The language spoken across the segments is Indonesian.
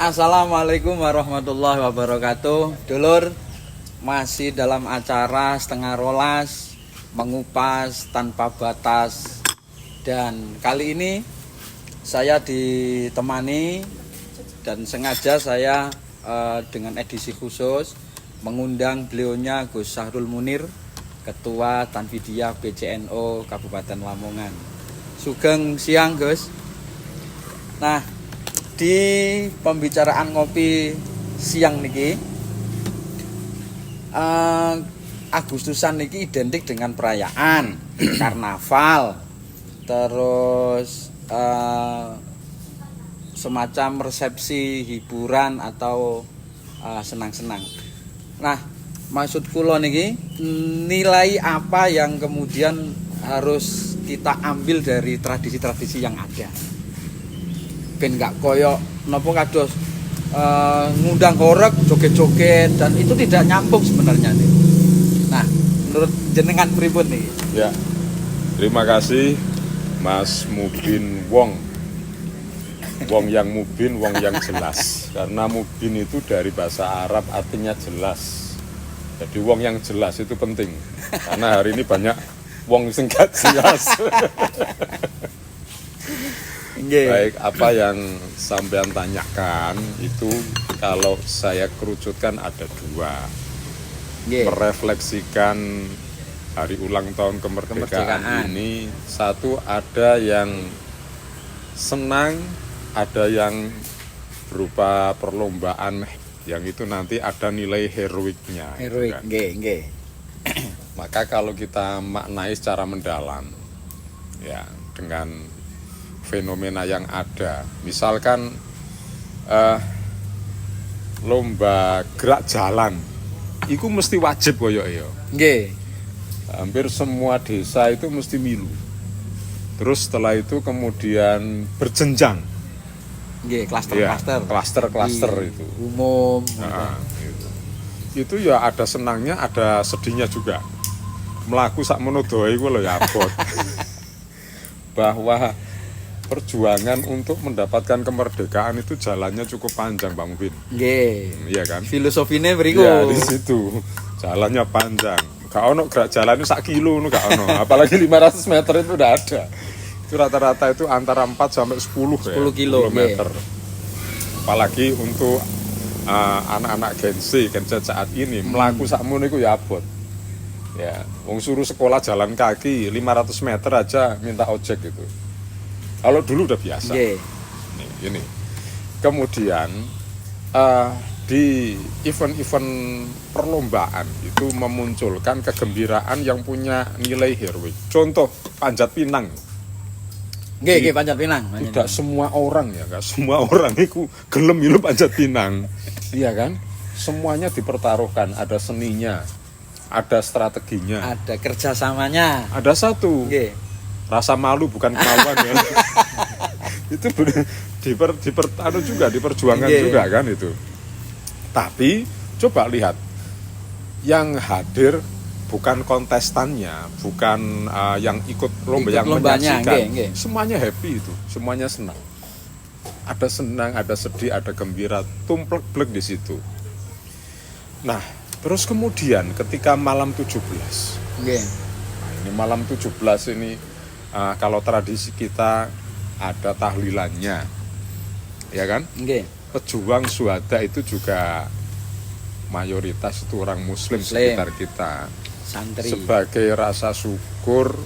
Assalamualaikum warahmatullahi wabarakatuh. Dulur, masih dalam acara setengah rolas mengupas tanpa batas. Dan kali ini saya ditemani dan sengaja saya dengan edisi khusus mengundang beliaunya Gus Sahrul Munir, Ketua Tanfidiah PCNO Kabupaten Lamongan. Sugeng siang, Gus. Nah, di pembicaraan ngopi siang niki Agustusan niki identik dengan perayaan karnaval, terus semacam resepsi hiburan atau senang-senang. Nah, maksud kula niki nilai apa yang kemudian harus kita ambil dari tradisi-tradisi yang ada, ben gak koyok nopo kados ngundang horeg joget-joget, dan itu tidak nyambung sebenarnya nih. Nah, menurut jenengan pripun nih? Ya, terima kasih Mas Mubin Wong. Wong yang mubin, wong yang jelas. Karena mubin itu dari bahasa Arab artinya jelas. Jadi wong yang jelas itu penting. Karena hari ini banyak wong sing gak jelas. Baik, apa yang sampean tanyakan itu kalau saya kerucutkan ada dua. Merefleksikan hari ulang tahun kemerdekaan ini, satu ada yang senang, ada yang berupa perlombaan yang itu nanti ada nilai heroiknya. Heroik, nggih. Maka kalau kita maknai secara mendalam, ya dengan fenomena yang ada, misalkan lomba gerak jalan, itu mesti wajib koyok ya. Nggih. Hampir semua desa itu mesti milu. Terus setelah itu kemudian berjenjang. Nggih, klaster-klaster. Ya, klaster-klaster itu. Umum. Nah, itu ya ada senangnya, ada sedihnya juga. Melaku sak monodoe iku lho ya abot. Bahwa perjuangan untuk mendapatkan kemerdekaan itu jalannya cukup panjang, Bang Mubin. Nggih. Iya kan? Filosofine beriku. Ya, di situ. Jalannya panjang. Gak ono gerak jalan itu 1 kilo gak ono. Apalagi 500 meter itu udah ada. Itu rata-rata itu antara 4 sampai 10 kilometer. Apalagi untuk anak-anak Gen Z saat ini melaku sakmono iku ya abot. Ya, wong suruh sekolah jalan kaki 500 meter aja minta ojek gitu. Kalau dulu udah biasa. Nih, ini. Kemudian di event-event perlombaan itu memunculkan kegembiraan yang punya nilai heroik. Contoh panjat pinang. Nggih, panjat pinang. Tidak semua orang ya, enggak semua orang itu gelem milu panjat pinang. Iya kan? Semuanya dipertaruhkan, ada seninya, ada strateginya, ada kerjasamanya. Ada satu. Nggih. Rasa malu bukan kemauan ya. Itu diperjuangkan juga kan itu. Tapi coba lihat, yang hadir bukan kontestannya, bukan yang ikut lomba, yang menyaksikan. Semuanya happy itu, semuanya senang. Ada senang, ada sedih, ada gembira, tumplek-plek di situ. Nah, terus kemudian ketika malam 17. Nah, ini malam 17 ini kalau tradisi kita ada tahlilannya. Ya kan? Pejuang syuhada itu juga mayoritas itu orang muslim sekitar kita. Santri. Sebagai rasa syukur,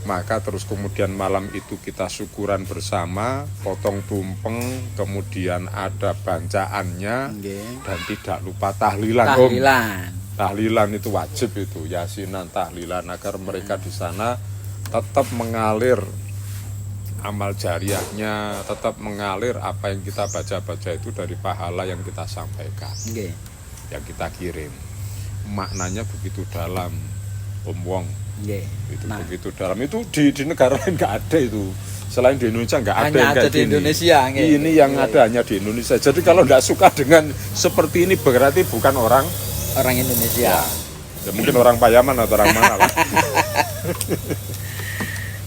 maka terus kemudian malam itu kita syukuran bersama, potong tumpeng, kemudian ada bancaannya, dan tidak lupa tahlilan. Tahlilan itu wajib itu, yasinan, tahlilan, agar mereka di sana tetap mengalir amal jariahnya, tetap mengalir apa yang kita baca-baca itu dari pahala yang kita sampaikan, yang kita kirim. Maknanya begitu dalam, Om Wong. Itu begitu dalam. Itu di negara lain nggak ada itu. Selain di Indonesia nggak ada yang kayak di Indonesia. Ini yang ada hanya di Indonesia. Jadi kalau nggak suka dengan seperti ini berarti bukan orang Indonesia. Ya mungkin orang Payaman atau orang mana lah.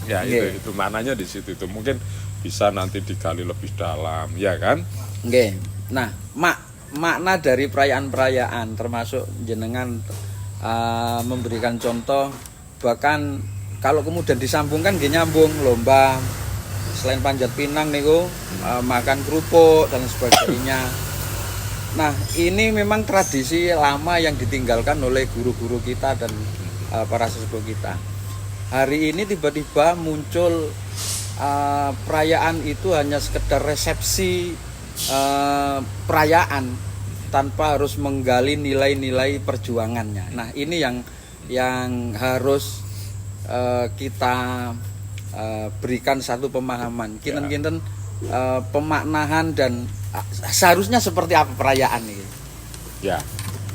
Ya itu maknanya di situ itu mungkin bisa nanti digali lebih dalam, ya kan? Nah, makna dari perayaan-perayaan termasuk jenengan memberikan contoh, bahkan kalau kemudian disambungkan nggih nyambung lomba selain panjat pinang niku makan kerupuk dan sebagainya. Nah, ini memang tradisi lama yang ditinggalkan oleh guru-guru kita dan para sesepuh kita. Hari ini tiba-tiba muncul perayaan itu hanya sekedar resepsi perayaan tanpa harus menggali nilai-nilai perjuangannya. Nah, ini yang harus kita berikan satu pemahaman. Kinten-kinten pemaknahan dan seharusnya seperti apa perayaan ini. Ya,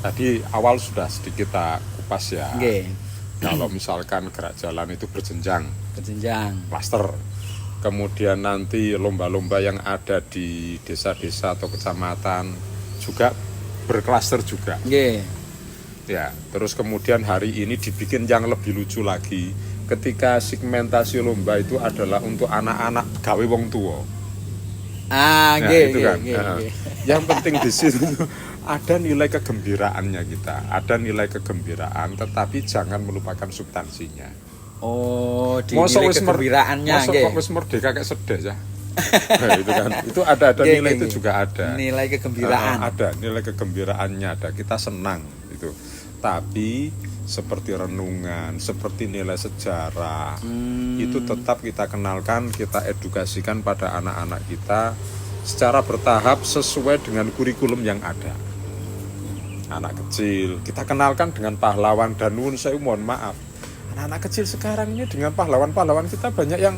tadi awal sudah sedikit kita kupas ya. Okay. Kalau misalkan gerak jalan itu berjenjang, klaster. Kemudian nanti lomba-lomba yang ada di desa-desa atau kecamatan juga berklaster juga. Ya, terus kemudian hari ini dibikin yang lebih lucu lagi. Ketika segmentasi lomba itu adalah untuk anak-anak gawe wong tua. Itu kan. Yang penting di situ ada nilai kegembiraannya kita, ada nilai kegembiraan, tetapi jangan melupakan substansinya. Oh, di nilai kegembiraannya. Masa wis merdeka kayak sedih ya. Nah, itu kan. Itu ada nilai itu juga ada. Nilai kegembiraan. Ada nilai kegembiraannya ada. Kita senang itu. Tapi seperti renungan, seperti nilai sejarah, itu tetap kita kenalkan, kita edukasikan pada anak-anak kita secara bertahap sesuai dengan kurikulum yang ada. Anak kecil kita kenalkan dengan pahlawan, dan nuwun sewu mohon maaf, anak-anak kecil sekarang ini dengan pahlawan-pahlawan kita banyak yang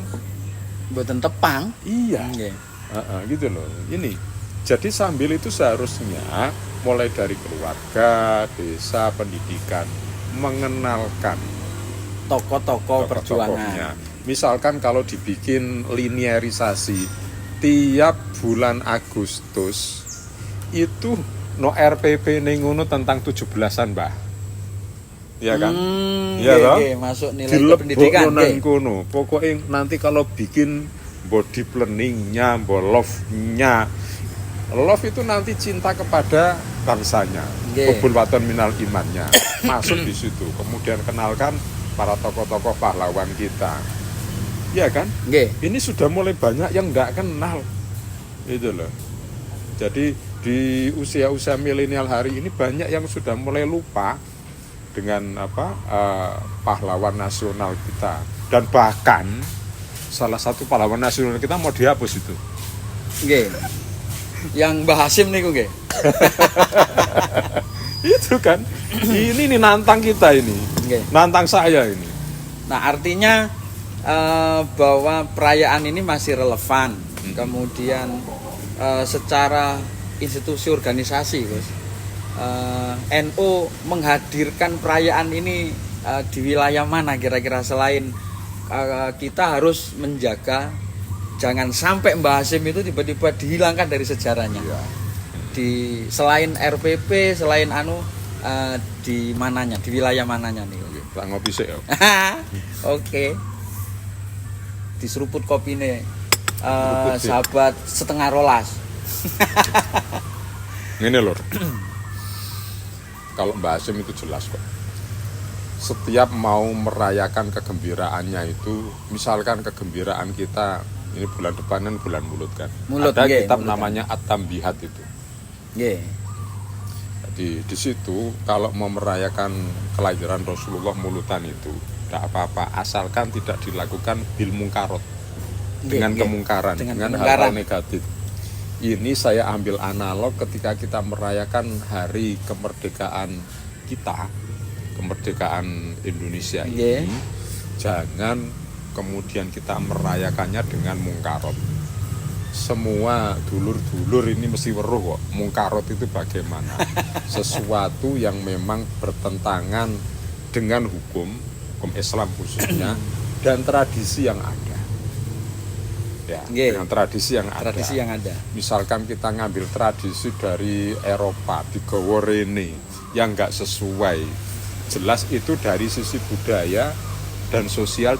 mboten tepang. Iya. Gitu loh. Ini jadi sambil itu seharusnya mulai dari keluarga, desa, pendidikan mengenalkan tokoh-tokoh perjuangan. Misalkan kalau dibikin linearisasi tiap bulan Agustus itu no RPP ning ngono tentang 17-an, Mbah. Iya kan? Iya toh? Masuk nilai pendidikan nang kono. Pokoknya nanti kalau bikin body planning-nya, love-nya. Love itu nanti cinta kepada bangsanya. Hubul waton minal imannya. Masuk di situ. Kemudian kenalkan para tokoh-tokoh pahlawan kita. Iya kan? Ini sudah mulai banyak yang enggak kenal. Itu loh. Jadi di usia-usia milenial hari ini banyak yang sudah mulai lupa dengan pahlawan nasional kita, dan bahkan salah satu pahlawan nasional kita mau dihapus itu. Yang Mbah Hasim niku nggih. Itu kan. Ini nih nantang kita ini. Nantang saya ini. Nah, artinya bahwa perayaan ini masih relevan. Kemudian secara institusi organisasi, Gus, NU menghadirkan perayaan ini di wilayah mana kira-kira, selain kita harus menjaga jangan sampai Mbah Hasim itu tiba-tiba dihilangkan dari sejarahnya. Di selain RPP, selain di mananya, di wilayah mananya nih? Tak ngopi sih ya. Oke. Diseruput kopine sahabat setengah rolas. Ini lor. Kalau Mbah Hasim itu jelas kok. Setiap mau merayakan kegembiraannya itu, misalkan kegembiraan kita ini bulan depan kan bulan mulut kan. Ada kitab namanya At-Tambihat itu. Jadi di situ kalau mau merayakan kelahiran Rasulullah mulutan itu tidak apa-apa, asalkan tidak dilakukan bil mungkarot, dengan kemungkaran, dengan hal-hal negatif. Ini saya ambil analog ketika kita merayakan hari kemerdekaan kita, kemerdekaan Indonesia ini. Jangan kemudian kita merayakannya dengan mungkarot. Semua dulur-dulur ini mesti weruh kok, mungkarot itu bagaimana. Sesuatu yang memang bertentangan dengan hukum Islam khususnya, dan tradisi yang ada. Dengan tradisi yang ada. Misalkan kita ngambil tradisi dari Eropa, digawa rene yang nggak sesuai, jelas itu dari sisi budaya dan sosial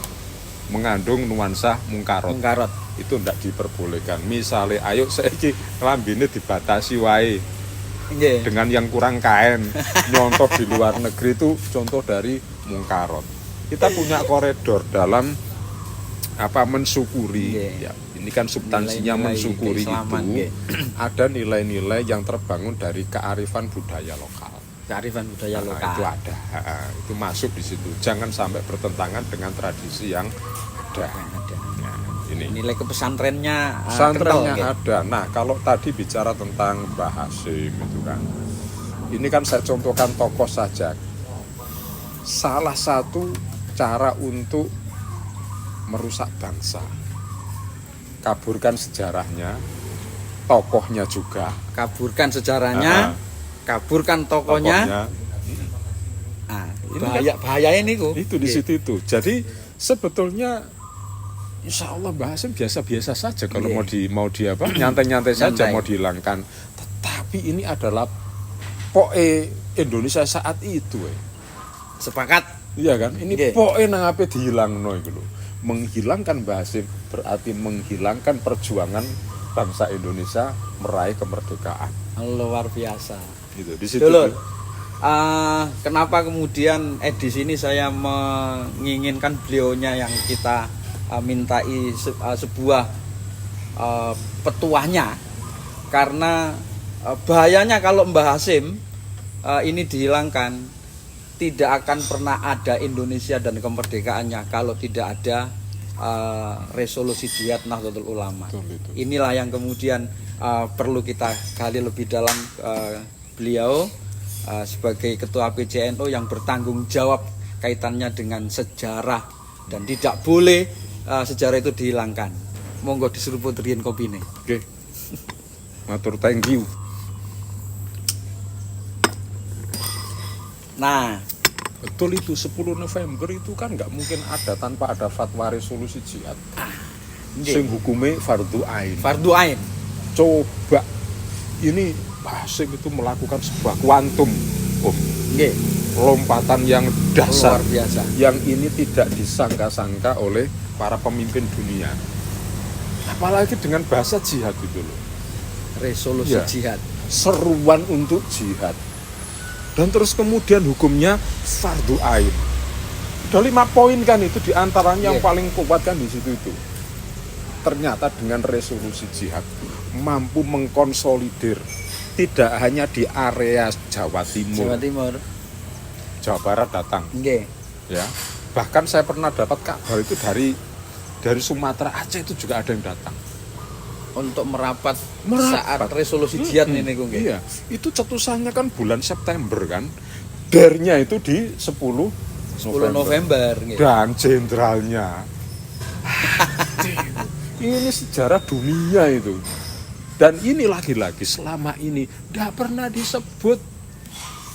mengandung nuansa mungkarot. Mungkarot. Itu ndak diperbolehkan. Misalnya ayo saiki klambine dibatasi wae. Nggih. Dengan yang kurang kain nyontoh di luar negeri itu contoh dari mungkarot. Kita punya koridor dalam mensyukuri. Yeah. Ya, ini kan substansinya Nilai-nilai mensyukuri itu keislaman, yeah. Ada nilai-nilai yang terbangun dari kearifan budaya lokal. Kearifan budaya lokal. Itu ada. Itu masuk di situ. Jangan sampai bertentangan dengan tradisi yang ada. Nah, ini Nilai kepesantrennya pesantrennya kental, ada. Nah, kalau tadi bicara tentang Mbah Hasyim itu kan, ini kan saya contohkan tokoh saja. Salah satu cara untuk merusak bangsa, kaburkan sejarahnya, tokohnya juga. Kaburkan sejarahnya, kaburkan tokohnya. Ah, bahaya ini kok. Itu di situ itu. Jadi sebetulnya Insya Allah Mbah Hasyim biasa-biasa saja kalau mau di nyantai-nyantai saja mau dihilangkan. Tetapi ini adalah poe Indonesia saat itu. Sepakat. Iya kan? Ini poe nang ape dihilangno iku lho. Menghilangkan Mbah Hasyim berarti menghilangkan perjuangan bangsa Indonesia meraih kemerdekaan. Luar biasa. Gitu. Di situ. Kenapa kemudian di sini saya menginginkan beliaunya yang kita mintai sebuah petuahnya, karena bahayanya kalau Mbah Hasyim ini dihilangkan, tidak akan pernah ada Indonesia dan kemerdekaannya kalau tidak ada resolusi jihad Nahdlatul Ulama. Inilah yang kemudian perlu kita gali lebih dalam. Beliau sebagai ketua PCNU yang bertanggung jawab kaitannya dengan sejarah, dan tidak boleh sejarah itu dihilangkan. Monggo diseruput riyen kopine. Oke. Matur thank you. Nah, betul itu 10 November itu kan nggak mungkin ada tanpa ada fatwa resolusi jihad. Sing hukume fardu ain. Fardu ain. Coba ini Mbah Hasyim itu melakukan sebuah kuantum, lompatan yang dasar, luar biasa. Yang ini tidak disangka-sangka oleh para pemimpin dunia. Apalagi dengan bahasa jihad itu loh. Resolusi jihad. Seruan untuk jihad. Dan terus kemudian hukumnya fardu ain. Ada 5 poin kan itu, diantaranya yang paling kuat kan di situ itu. Ternyata dengan resolusi jihad mampu mengkonsolidir tidak hanya di area Jawa Timur. Jawa Barat datang. Ya. Bahkan saya pernah dapat kabar itu dari Sumatera, Aceh itu juga ada yang datang. Untuk merapat. Saat resolusi jihad ini kok. Iya, itu cetusannya kan bulan September kan. Dernya itu di 10 November. Dan jenderalnya. Ini sejarah dunia itu. Dan ini lagi-lagi selama ini tidak pernah disebut.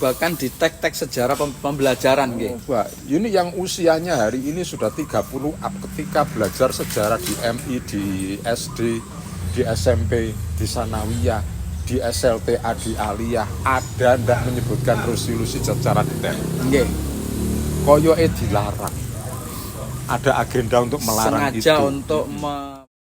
Bahkan di teks-teks sejarah pembelajaran. Pak, ini yang usianya hari ini sudah 30 up ketika belajar sejarah di MI, di SD, di SMP, di Sanawiyah, di SLTA, di Aliyah, ada ndak menyebutkan resolusi secara detail. Koyoke dilarang. Ada agenda untuk melarang sengaja itu. Untuk